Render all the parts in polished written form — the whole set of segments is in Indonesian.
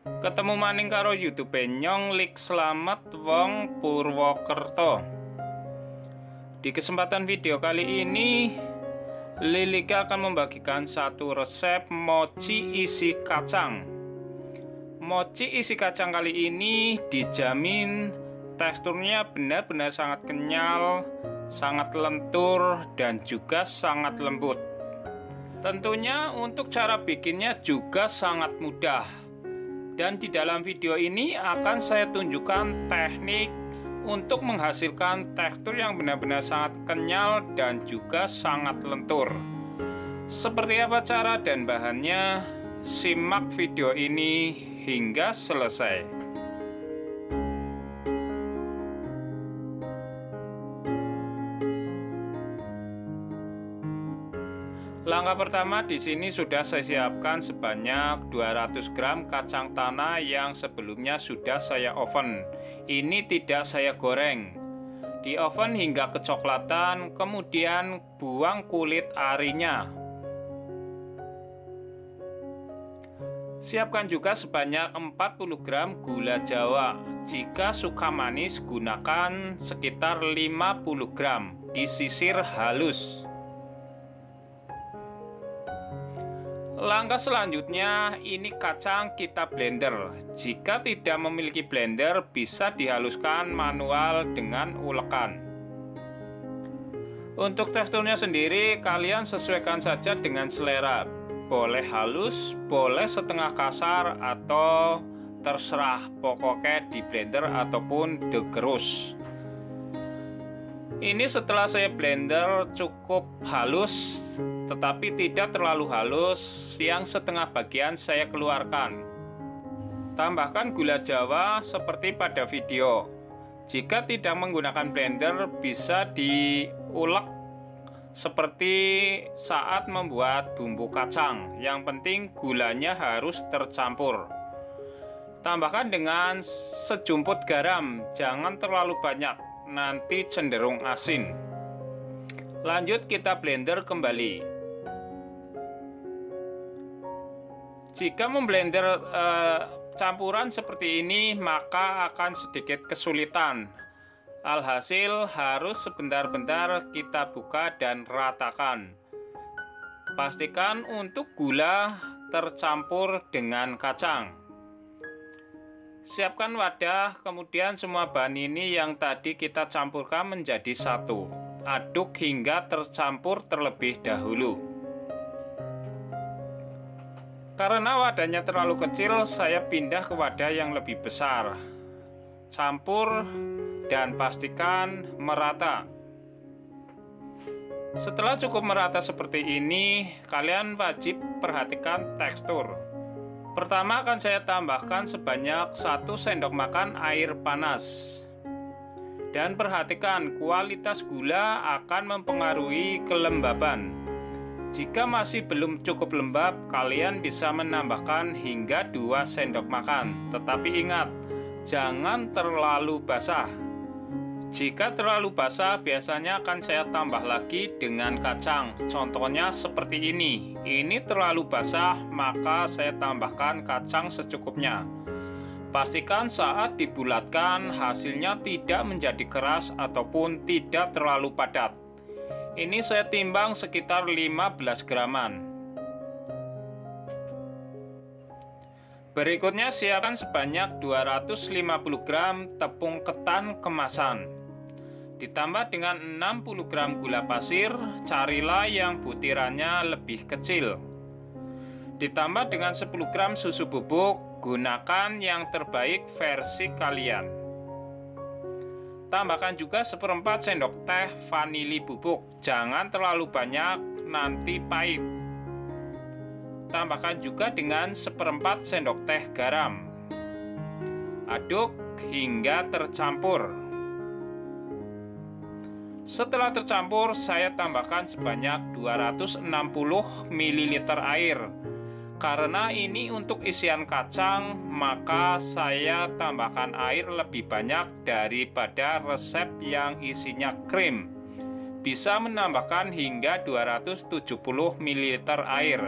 Ketemu maning karo YouTube Nyong Lik Slamet Wong Purwokerto. Di kesempatan video kali ini, Lilika akan membagikan satu resep mochi isi kacang. Mochi isi kacang kali ini dijamin teksturnya benar-benar sangat kenyal, sangat lentur, dan juga sangat lembut. Tentunya untuk cara bikinnya juga sangat mudah. Dan di dalam video ini akan saya tunjukkan teknik untuk menghasilkan tekstur yang benar-benar sangat kenyal dan juga sangat lentur. Seperti apa cara dan bahannya? Simak video ini hingga selesai. Langkah pertama, di sini sudah saya siapkan sebanyak 200 gram kacang tanah yang sebelumnya sudah saya oven. Ini tidak saya goreng. Di oven hingga kecoklatan, kemudian buang kulit arinya. Siapkan juga sebanyak 40 gram gula Jawa. Jika suka manis, gunakan sekitar 50 gram. Disisir halus. Langkah selanjutnya, ini kacang kita blender. Jika tidak memiliki blender, bisa dihaluskan manual dengan ulekan. Untuk teksturnya sendiri, kalian sesuaikan saja dengan selera. Boleh halus, boleh setengah kasar, atau terserah, pokoknya di blender ataupun digerus. Ini setelah saya blender cukup halus, tetapi tidak terlalu halus, yang setengah bagian saya keluarkan. Tambahkan gula Jawa seperti pada video. Jika tidak menggunakan blender, bisa diulek seperti saat membuat bumbu kacang. Yang penting gulanya harus tercampur. Tambahkan dengan sejumput garam, jangan terlalu banyak, nanti cenderung asin. Lanjut kita blender kembali. Jika memblender campuran seperti ini, maka akan sedikit kesulitan. Alhasil harus sebentar-bentar kita buka dan ratakan. Pastikan untuk gula tercampur dengan kacang. Siapkan wadah, kemudian semua bahan ini yang tadi kita campurkan menjadi satu. Aduk hingga tercampur terlebih dahulu. Karena wadahnya terlalu kecil, saya pindah ke wadah yang lebih besar. Campur dan pastikan merata. Setelah cukup merata seperti ini, kalian wajib perhatikan tekstur. Pertama akan saya tambahkan sebanyak 1 sendok makan air panas. Dan perhatikan kualitas gula akan mempengaruhi kelembaban. Jika masih belum cukup lembab, kalian bisa menambahkan hingga 2 sendok makan. Tetapi ingat, jangan terlalu basah. Jika terlalu basah, biasanya akan saya tambah lagi dengan kacang. Contohnya seperti ini. Ini terlalu basah, maka saya tambahkan kacang secukupnya. Pastikan saat dibulatkan, hasilnya tidak menjadi keras ataupun tidak terlalu padat. Ini saya timbang sekitar 15 graman. Berikutnya siapkan sebanyak 250 gram tepung ketan kemasan. Ditambah dengan 60 gram gula pasir, carilah yang butirannya lebih kecil. Ditambah dengan 10 gram susu bubuk, gunakan yang terbaik versi kalian. Tambahkan juga 1/4 sendok teh vanili bubuk. Jangan terlalu banyak, nanti pahit. Tambahkan juga dengan 1/4 sendok teh garam. Aduk hingga tercampur. Setelah tercampur, saya tambahkan sebanyak 260 ml air. Karena ini untuk isian kacang, maka saya tambahkan air lebih banyak daripada resep yang isinya krim. Bisa menambahkan hingga 270 ml air.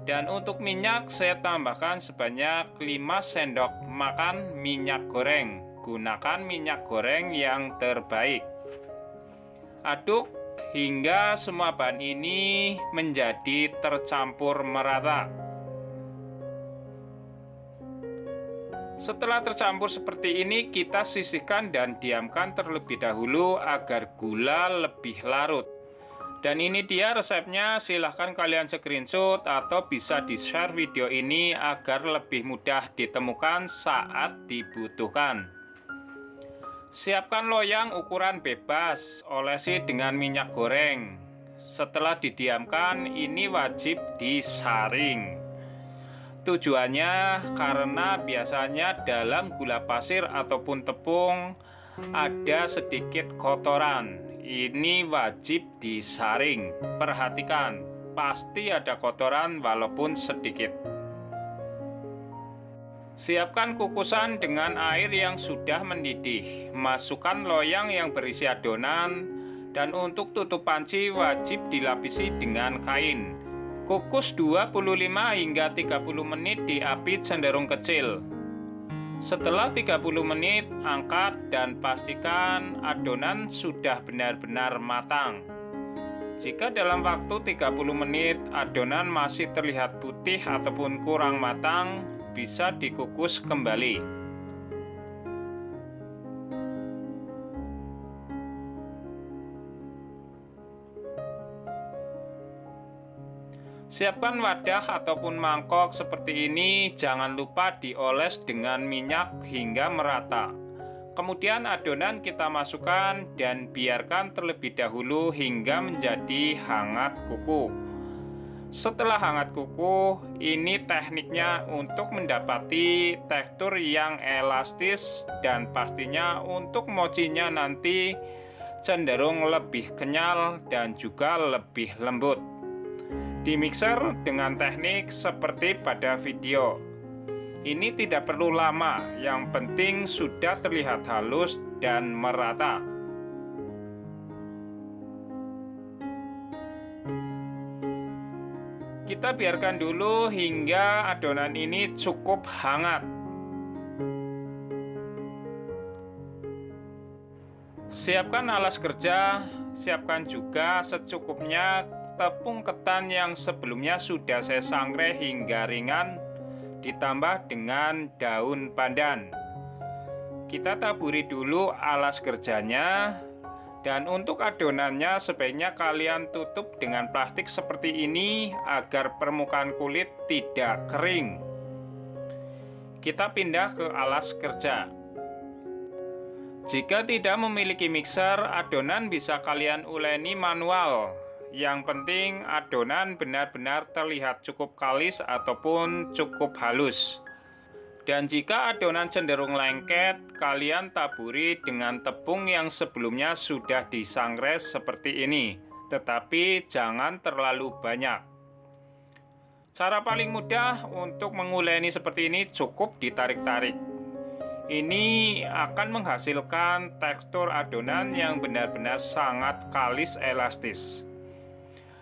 Dan untuk minyak saya tambahkan sebanyak 5 sendok makan minyak goreng. Gunakan minyak goreng yang terbaik. Aduk hingga semua bahan ini menjadi tercampur merata. Setelah tercampur seperti ini, kita sisihkan dan diamkan terlebih dahulu agar gula lebih larut. Dan ini dia resepnya, silahkan kalian screenshot atau bisa di-share video ini agar lebih mudah ditemukan saat dibutuhkan. Siapkan loyang ukuran bebas, olesi dengan minyak goreng. Setelah didiamkan, ini wajib disaring. Tujuannya karena biasanya dalam gula pasir ataupun tepung ada sedikit kotoran. Ini wajib disaring. Perhatikan, pasti ada kotoran walaupun sedikit. Siapkan kukusan dengan air yang sudah mendidih. Masukkan loyang yang berisi adonan, dan untuk tutup panci wajib dilapisi dengan kain. Kukus 25 hingga 30 menit di api cenderung kecil. Setelah 30 menit, angkat dan pastikan adonan sudah benar-benar matang. Jika dalam waktu 30 menit adonan masih terlihat putih ataupun kurang matang, bisa dikukus kembali. Siapkan wadah ataupun mangkok seperti ini, jangan lupa dioles dengan minyak hingga merata. Kemudian adonan kita masukkan dan biarkan terlebih dahulu hingga menjadi hangat kuku. Setelah hangat kuku, ini tekniknya untuk mendapati tekstur yang elastis dan pastinya untuk mochinya nanti cenderung lebih kenyal dan juga lebih lembut. Di mixer dengan teknik seperti pada video. Ini tidak perlu lama, yang penting sudah terlihat halus dan merata. Kita biarkan dulu hingga adonan ini cukup hangat. Siapkan alas kerja, siapkan juga secukupnya tepung ketan yang sebelumnya sudah saya sangrai hingga ringan, ditambah dengan daun pandan. Kita taburi dulu alas kerjanya, dan untuk adonannya sebaiknya kalian tutup dengan plastik seperti ini agar permukaan kulit tidak kering. Kita pindah ke alas kerja. Jika tidak memiliki mixer, adonan bisa kalian uleni manual. Yang penting adonan benar-benar terlihat cukup kalis ataupun cukup halus. Dan jika adonan cenderung lengket, kalian taburi dengan tepung yang sebelumnya sudah disangrai seperti ini. Tetapi jangan terlalu banyak. Cara paling mudah untuk menguleni seperti ini cukup ditarik-tarik. Ini akan menghasilkan tekstur adonan yang benar-benar sangat kalis elastis.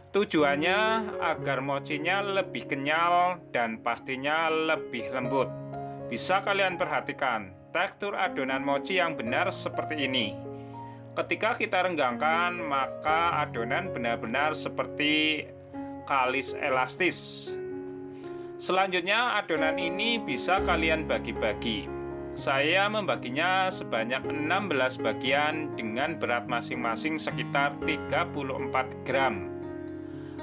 Tujuannya agar mochinya lebih kenyal dan pastinya lebih lembut. Bisa kalian perhatikan tekstur adonan mochi yang benar seperti ini. Ketika kita renggangkan, maka adonan benar-benar seperti kalis elastis. Selanjutnya adonan ini bisa kalian bagi-bagi. Saya membaginya sebanyak 16 bagian dengan berat masing-masing sekitar 34 gram.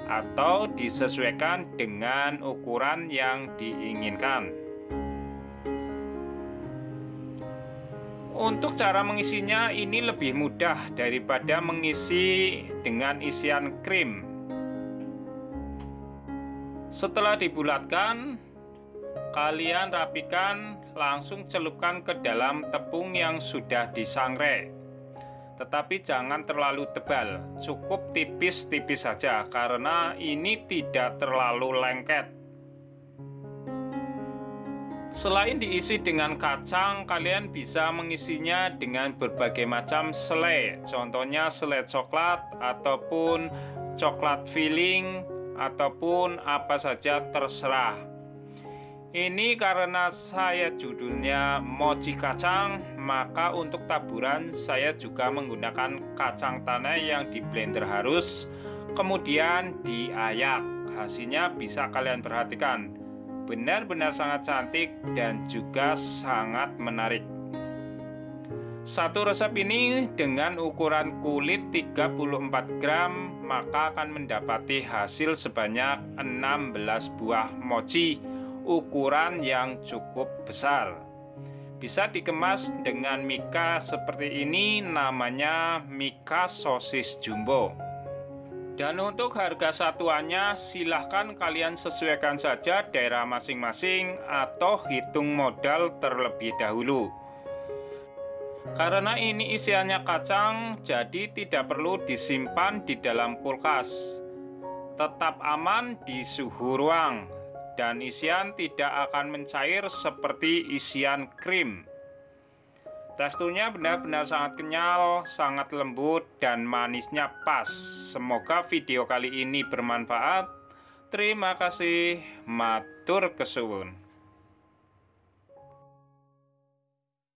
Atau disesuaikan dengan ukuran yang diinginkan. Untuk cara mengisinya ini lebih mudah daripada mengisi dengan isian krim. Setelah dibulatkan, kalian rapikan, langsung celupkan ke dalam tepung yang sudah disangrai. Tetapi jangan terlalu tebal, cukup tipis-tipis saja karena ini tidak terlalu lengket. Selain diisi dengan kacang, kalian bisa mengisinya dengan berbagai macam selai. Contohnya selai coklat ataupun coklat filling ataupun apa saja terserah. Ini karena saya judulnya mochi kacang, maka untuk taburan saya juga menggunakan kacang tanah yang di blender halus, kemudian diayak. Hasilnya bisa kalian perhatikan, benar-benar sangat cantik dan juga sangat menarik. Satu resep ini dengan ukuran kulit 34 gram, maka akan mendapati hasil sebanyak 16 buah mochi ukuran yang cukup besar. Bisa dikemas dengan mika seperti ini, namanya mika sosis jumbo. Dan untuk harga satuannya silahkan kalian sesuaikan saja daerah masing-masing atau hitung modal terlebih dahulu. Karena ini isiannya kacang, jadi tidak perlu disimpan di dalam kulkas. Tetap aman di suhu ruang dan isian tidak akan mencair seperti isian krim. Teksturnya benar-benar sangat kenyal, sangat lembut, dan manisnya pas. Semoga video kali ini bermanfaat. Terima kasih. Matur kesuwun.